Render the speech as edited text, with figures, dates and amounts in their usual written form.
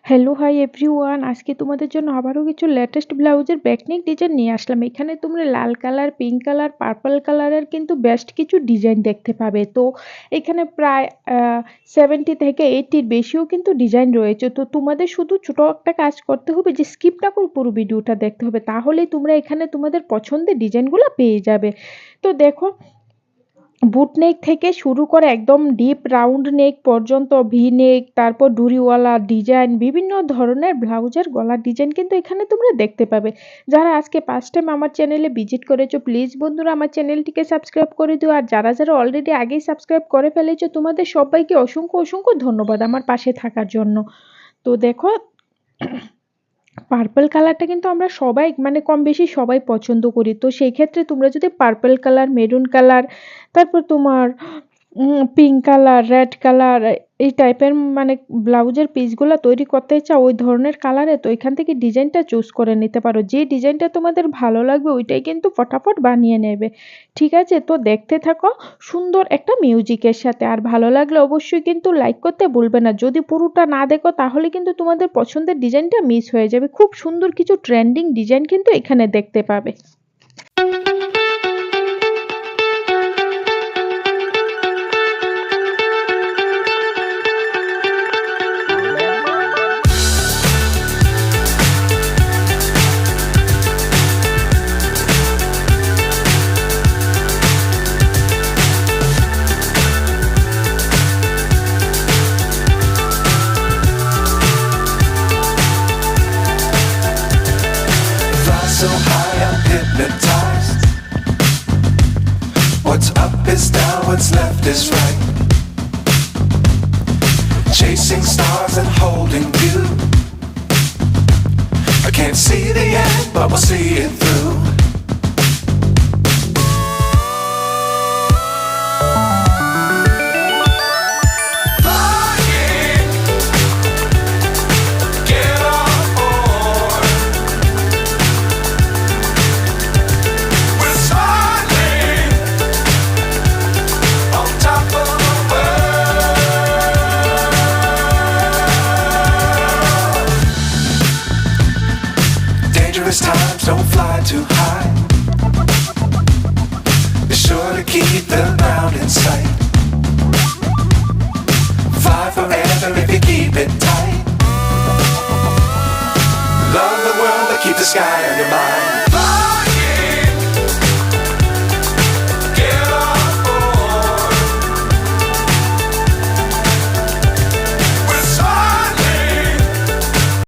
Hello, hi everyone. আজকে তোমাদের জন্য আবারও কিছু লেটেস্ট ব্লাউজের ব্যাকনেক ডিজাইন নিয়ে আসলাম। এখানে তোমরা লাল কালার, পিঙ্ক কালার, পার্পল কালারের কিন্তু বেস্ট কিছু ডিজাইন দেখতে পাবে। তো এখানে প্রায় 70 থেকে 80 এর বেশিও কিন্তু ডিজাইন রয়েছে। তো তোমাদের শুধু ছোট একটা কাজ করতে হবে যে স্কিপ না করে পুরো ভিডিওটা দেখতে হবে। তাহলেই তোমরা এখানে তোমাদের পছন্দের ডিজাইনগুলো পেয়ে যাবে। তো দেখো, বুট নেক থেকে শুরু করে একদম ডিপ রাউন্ড নেক পর্যন্ত ভি নেক, তারপর ডুরিওয়ালা ডিজাইন, বিভিন্ন ধরনের ব্লাউজের গলার ডিজাইন কিন্তু এখানে তোমরা দেখতে পাবে। যারা আজকে ফার্স্ট টাইম আমার চ্যানেলে ভিজিট করেছো, প্লিজ বন্ধুরা আমার চ্যানেলটিকে সাবস্ক্রাইব করে দিও। আর যারা যারা অলরেডি আগেই সাবস্ক্রাইব করে ফেলেছো, তোমাদের সবাইকে অসংখ্য অসংখ্য ধন্যবাদ আমার পাশে থাকার জন্য। তো দেখো, পার্পল কালারটা কিন্তু আমরা সবাই মানে কম বেশি সবাই পছন্দ করি। তো সেই ক্ষেত্রে তোমরা যদি পার্পল কালার, মেরুন কালার, তারপর তোমার পিঙ্ক কালার, রেড কালার এই টাইপের মানে ব্লাউজের পিসগুলো তৈরি করতে চাও ওই ধরনের কালারে, তো এখান থেকে ডিজাইনটা চুজ করে নিতে পারো। যে ডিজাইনটা তোমাদের ভালো লাগবে ওইটাই কিন্তু ফটাফট বানিয়ে নেবে। ঠিক আছে? তো দেখতে থাকো সুন্দর একটা মিউজিকের সাথে। আর ভালো লাগলে অবশ্যই কিন্তু লাইক করতে ভুলবে না। যদি পুরোটা না দেখো তাহলে কিন্তু তোমাদের পছন্দের ডিজাইনটা মিস হয়ে যাবে। খুব সুন্দর কিছু ট্রেন্ডিং ডিজাইন কিন্তু এখানে দেখতে পাবে। Fly so high, I'm hypnotized. What's up is down, what's left is right. Chasing stars and holding you. I can't see the end, but we'll see it through. Flying, get on board. We're smiling on top of the world. Dangerous times, don't fly too high. Be sure to keep the ground in sight. Fly forever if you keep it tight. Love the world, but keep the sky